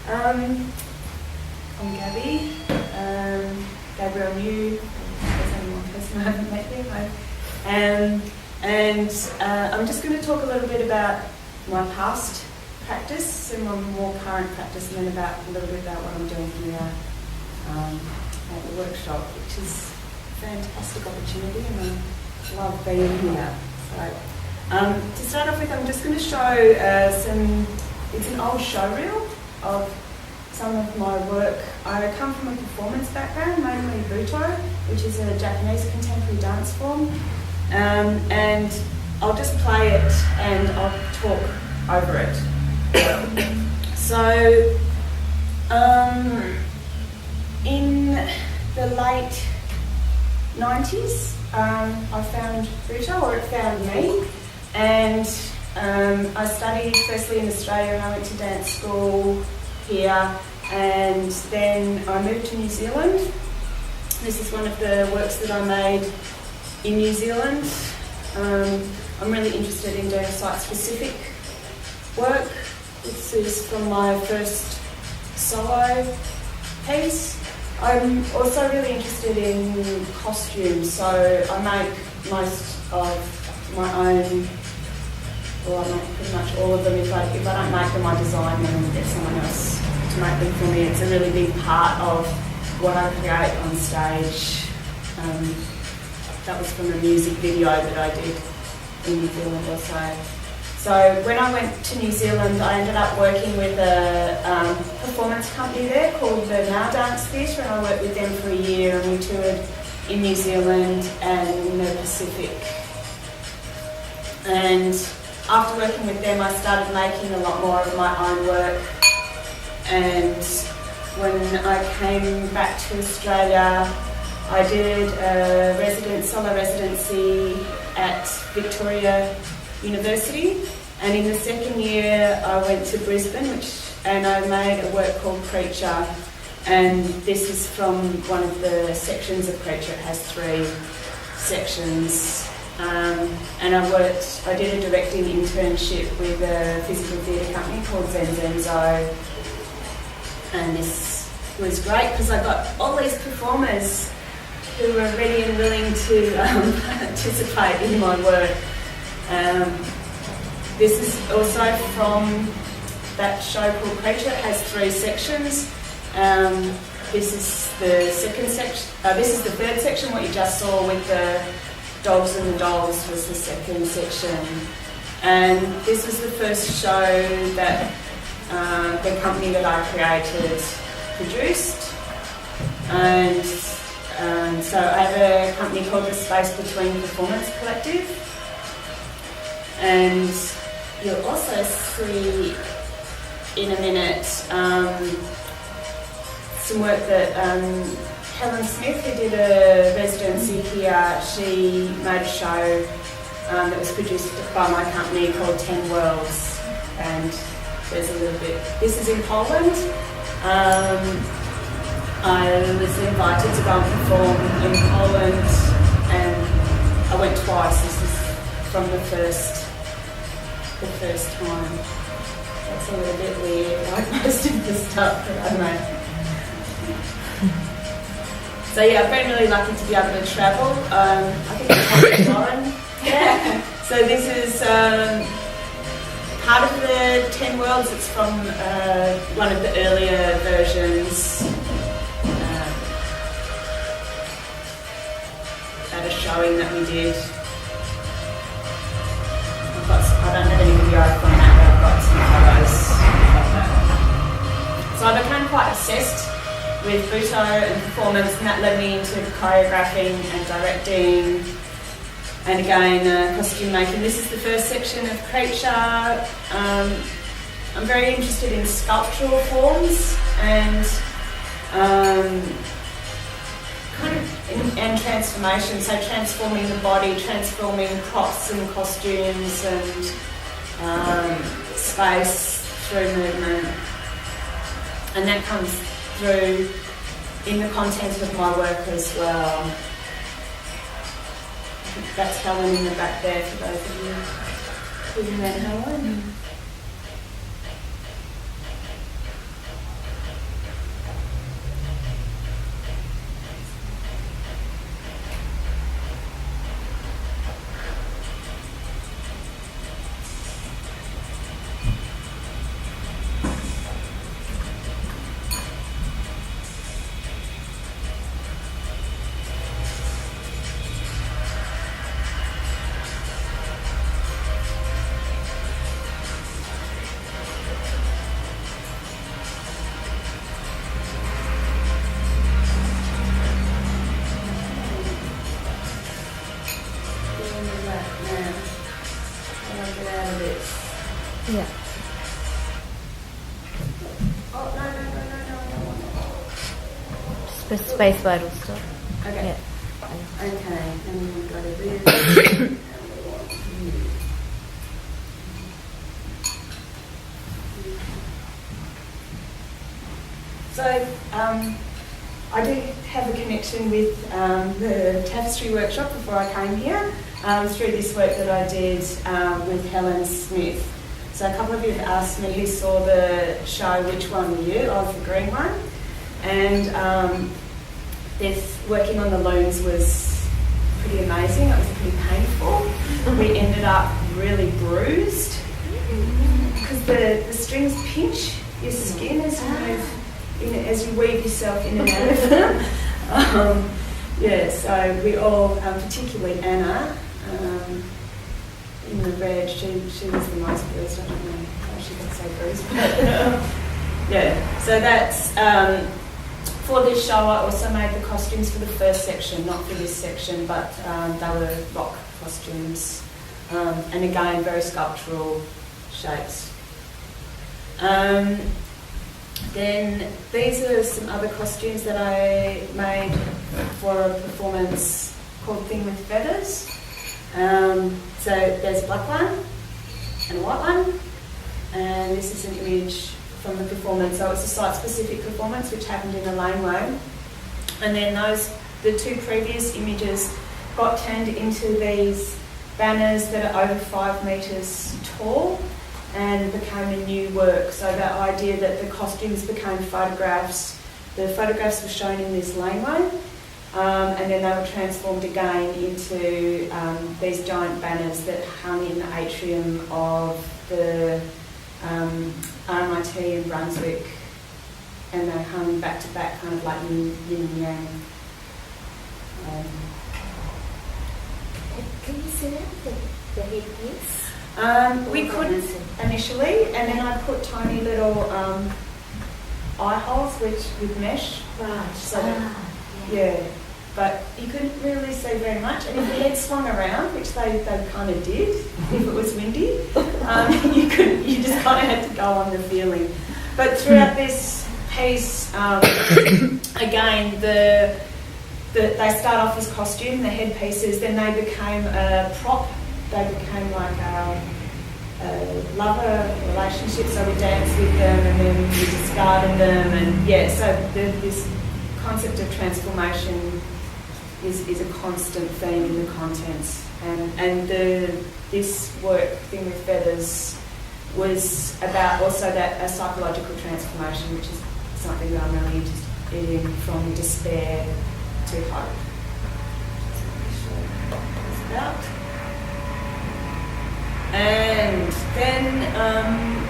I'm Gabby, Gabrielle New, there's only one person I haven't met here. I'm just going to talk a little bit about my past practice and my more current practice, and then a little bit about what I'm doing here at the workshop, which is a fantastic opportunity, and I love being here. So, to start off with, I'm just going to show it's an old show reel of some of my work. I come from a performance background, mainly butoh, which is a Japanese contemporary dance form, and I'll just play it and I'll talk over it. So, in the late 90s, I found butoh, or it found me, and I studied firstly in Australia, and I went to dance school here, and then I moved to New Zealand. This is one of the works that I made in New Zealand. I'm really interested in doing site-specific work. This is from my first solo piece. I'm also really interested in costumes, so I make most of my own. Well, I make pretty much all of them. If I don't make them, I design them and get someone else to make them for me. It's a really big part of what I create on stage. That was from a music video that I did in New Zealand also. So when I went to New Zealand, I ended up working with a performance company there called the Now Dance Theatre, and I worked with them for a year, and we toured in New Zealand and in the Pacific. And after working with them, I started making a lot more of my own work, and when I came back to Australia, I did a solo residency at Victoria University, and in the second year I went to Brisbane, and I made a work called Creature, and this is from one of the sections of Creature. It has 3 sections. And I did a directing internship with a physical theatre company called Zenzo, and this was great because I got all these performers who were ready and willing to participate in my work. This is also from that show called Creature. It has 3 sections. This is the second section. This is the third section. What you just saw with the Dogs and the Dolls was the second section, and this was the first show that the company that I created produced. And so I have a company called the Space Between Performance Collective, and you'll also see in a minute some work that Helen Smith, who did a residency here, she made a show that was produced by my company called 10 Worlds, and there's a little bit. This is in Poland. I was invited to go and perform in Poland, and I went twice. This is from the first time. That's a little bit weird, like most of the stuff that I made. So yeah, I've been really lucky to be able to travel. I think it's called Lauren. Yeah. So this is part of the 10 Worlds. It's from one of the earlier versions at a showing that we did. I don't have any video from that, but I've got some photos of that. So I became quite obsessed with butoh and performance, and that led me into choreographing and directing, and again costume making. This is the first section of Creature. I'm very interested in sculptural forms and and transformation, so transforming the body, transforming props and costumes and space through movement, and that comes through in the content of my work as well. I think that's Helen in the back there for those of you who met Helen. get out of this. Yeah. Oh, no, I don't want that. Just press space bar will stop. Okay. Yeah. Okay, and then we've got to this. So, I do have a connection with the Tapestry Workshop before I came here, through this work that I did with Helen Smith. So a couple of you have asked me who saw the show, which one were you? I was the green one. And this working on the looms was pretty amazing. It was pretty painful. We ended up really bruised because the strings pinch your skin as you move, as you weave yourself in and out of them. So we all, particularly Anna, in the red, she was the most bruised. I don't know how she got so bruised, but so that's for this show. I also made the costumes for the first section, not for this section, but they were rock costumes, and again very sculptural shapes. Then these are some other costumes that I made for a performance called Thing with Feathers. So there's a black one and a white one, and this is an image from the performance. So it's a site-specific performance which happened in a laneway, and then the two previous images got turned into these banners that are over 5 metres tall and became a new work. So the idea that the costumes became photographs, the photographs were shown in this laneway, and then they were transformed again into these giant banners that hung in the atrium of the RMIT in Brunswick, and they hung back to back, kind of like yin and yang. Can you see that, the headpiece? We couldn't initially, and then I put tiny little eye holes with mesh. Right. So but you couldn't really see very much. And if the head swung around, which they kind of did, if it was windy, you just kind of had to go on the feeling. But throughout this piece, again, they start off as costume, the headpieces, then they became a prop. They became like a lover relationship, so we danced with them and then we discarded them, and so this concept of transformation is a constant theme in the contents, and this work, Thing with Feathers, was about also a psychological transformation, which is something that I'm really interested in, from despair to hope. And then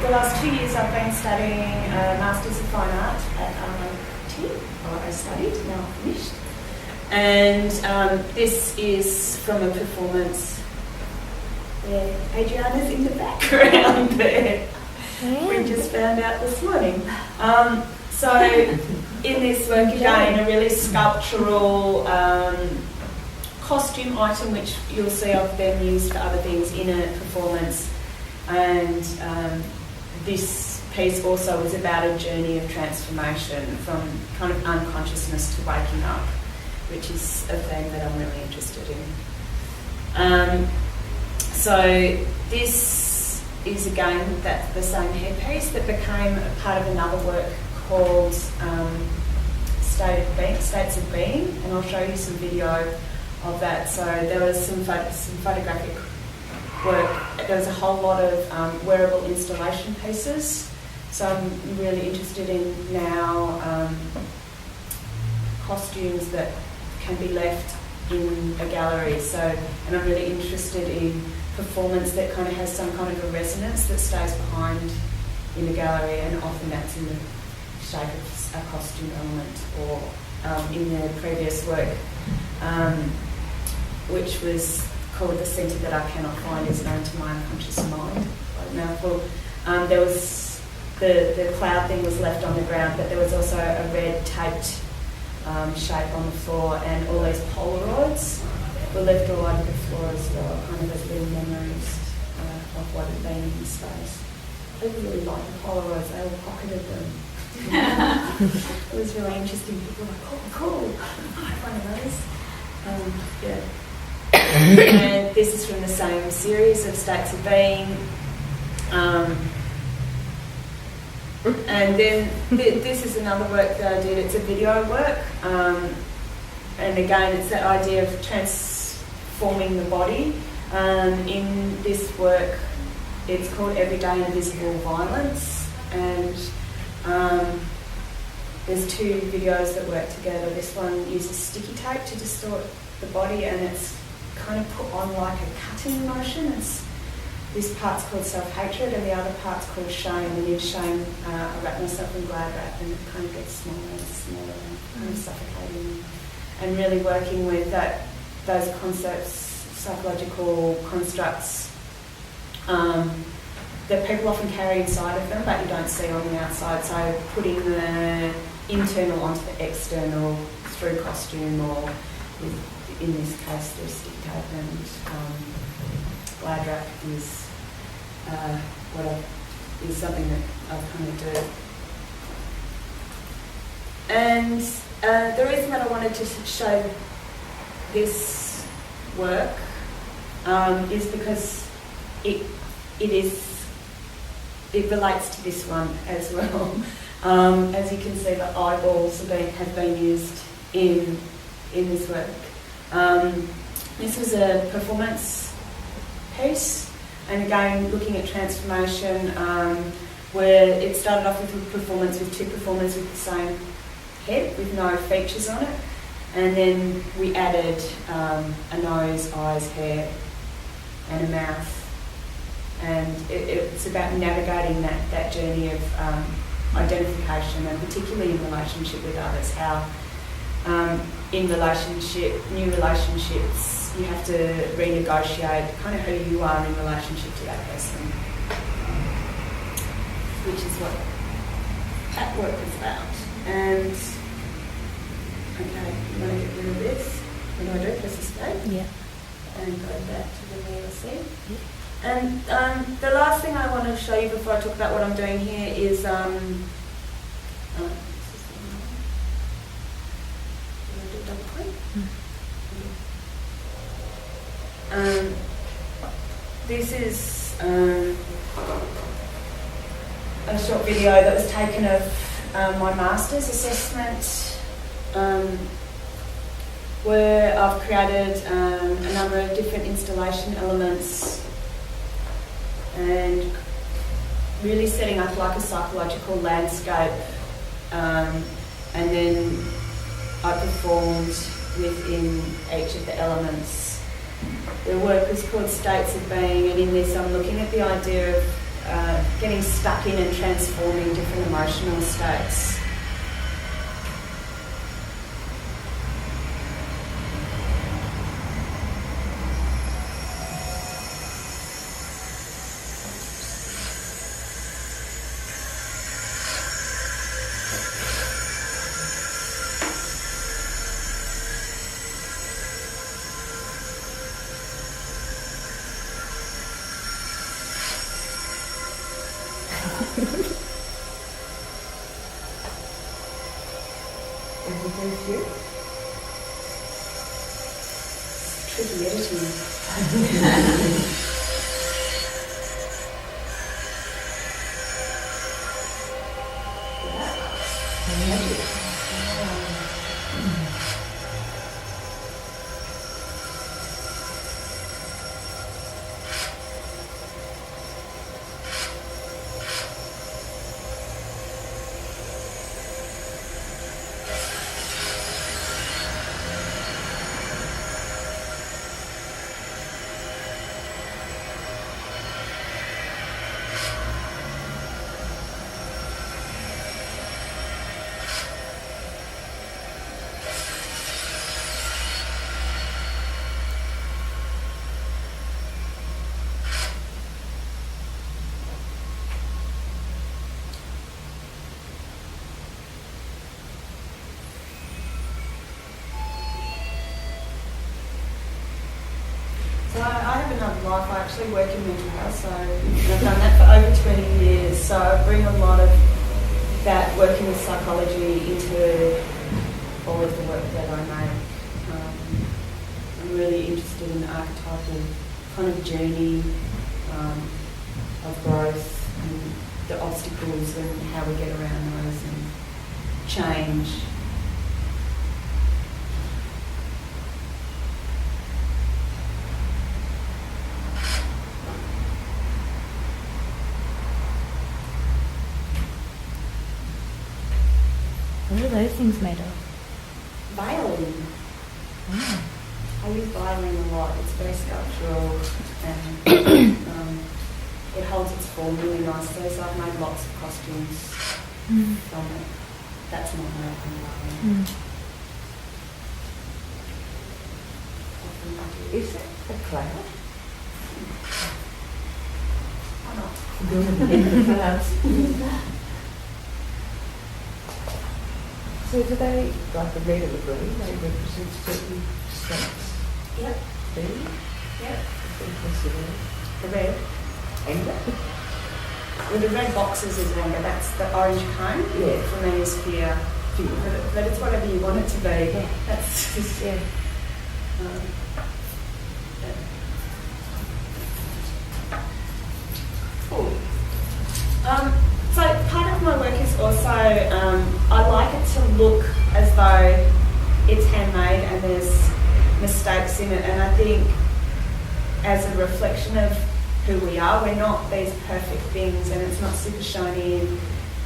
the last 2 years I've been studying Masters of Fine Art at RMIT, or I studied, now I've finished. And this is from a performance where Adriana's in the background there. We just found out this morning. So in this work again, a really sculptural costume item, which you'll see I've then used for other things in a performance, and this piece also is about a journey of transformation from kind of unconsciousness to waking up, which is a theme that I'm really interested in. So this is again the same headpiece that became a part of another work called States of Being, and I'll show you some video of that. So there was some photographic work. There was a whole lot of wearable installation pieces. So I'm really interested in now costumes that can be left in a gallery. So, and I'm really interested in performance that kind of has some kind of a resonance that stays behind in a gallery, and often that's in the shape of a costume element, or in the previous work, which was called The Centre That I Cannot Find Is Known to My Unconscious Mind. Mouthful. There was the cloud thing was left on the ground, but there was also a red taped shape on the floor, and all these Polaroids were left all over the floor as well, kind of as little memories of what being in this space. People really liked the Polaroids, they all pocketed them. It was really interesting. People were like, oh, cool, I have one of those. Yeah. And this is from the same series of states of being. And then this is another work that I did. It's a video work. And again, it's that idea of transforming the body. In this work, it's called Everyday Invisible Violence. And there's two videos that work together. This one uses sticky tape to distort the body, and it's kind of put on like a cutting motion. This part's called self-hatred and the other part's called shame. And in shame, I wrap myself in glad wrap, and it kind of gets smaller and smaller and kind of suffocating. And really working with those concepts, psychological constructs that people often carry inside of them but you don't see on the outside. So putting the internal onto the external through costume, or in this case through stick tape, and glad wrap is is something that I kind of do. And the reason that I wanted to show this work is because it relates to this one as well. As you can see, the eyeballs have been used in this work. This was a performance piece, and again looking at transformation, where it started off with two performers with the same head with no features on it, and then we added a nose, eyes, hair and a mouth, and it's about navigating that journey of identification, and particularly in relationship with others, how in new relationships you have to renegotiate kind of who you are in relationship to that person, which is what that work is about. And okay, you want to get rid of this? What do I do? Press escape? Yeah. And go back to the VLC. Yeah. And the last thing I want to show you before I talk about what I'm doing here is this is a short video that was taken of my master's assessment, where I've created a number of different installation elements and really setting up like a psychological landscape, and then I performed within each of the elements. The work is called States of Being, and in this I'm looking at the idea of getting stuck in and transforming different emotional states. Everything's good. Tricky editing. life. I actually work in mental health, so and I've done that for over 20 years. So I bring a lot of that working with psychology into all of the work that I make. I'm really interested in the archetypal kind of journey of growth and the obstacles and how we get around those and change. What are those things made of? Violin. Oh. I use violin a lot. It's very sculptural and it holds its form really nicely. So I've made lots of costumes from it. That's my American violin. Is that a cloud? Why not? In the clouds. So do they, like the red or the green, they represent certain states? Yep. Really? Yep. The red? Anger? Well, the red boxes is anger. That's the orange cone. Yeah. For me is fear. But it's whatever you want it to be. Yeah. That's just, Yeah. Cool. So part of my work is also, I like it to look as though it's handmade and there's mistakes in it, and I think as a reflection of who we are, we're not these perfect things and it's not super shiny,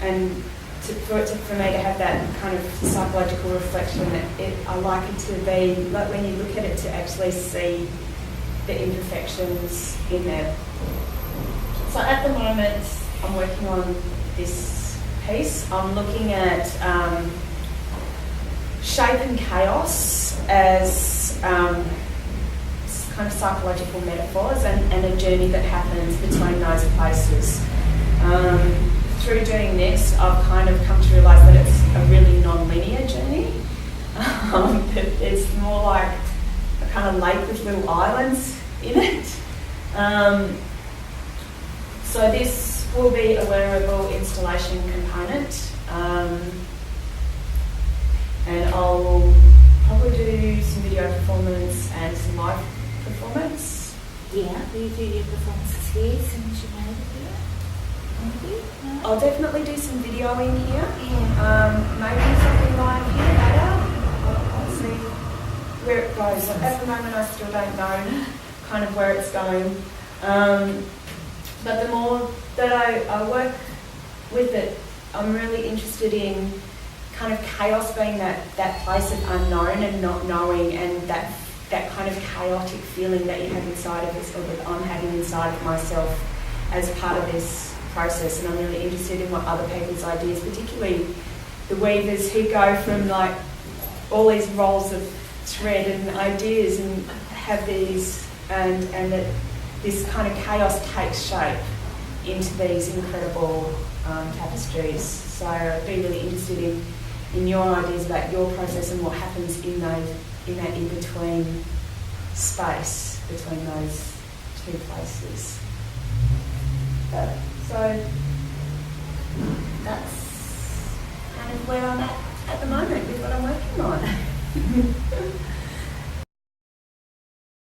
and for me to have that kind of psychological reflection, I like it to be, like when you look at it, to actually see the imperfections in there. So at the moment, I'm working on this piece. I'm looking at shape and chaos as kind of psychological metaphors and a journey that happens between those places. Through doing this, I've kind of come to realise that it's a really non-linear journey. It's more like a kind of lake with little islands in it. So this will be a wearable installation component, and I'll probably do some video performance and some live performance. Yeah, will you do your performances here since you made it here? Maybe? No? I'll definitely do some video in here. Yeah. Maybe something live here later. I'll see where it goes. At the moment, I still don't know kind of where it's going. But the more that I work with it, I'm really interested in kind of chaos being that place of unknown and not knowing, and that kind of chaotic feeling that you have inside of us, or that I'm having inside of myself as part of this process. And I'm really interested in what other people's ideas, particularly the weavers who go from like all these rolls of thread and ideas and have these, and that this kind of chaos takes shape into these incredible tapestries. So I'd be really interested in your ideas about your process and what happens in that in-between space between those two places. So that's kind of where I'm at the moment with what I'm working on.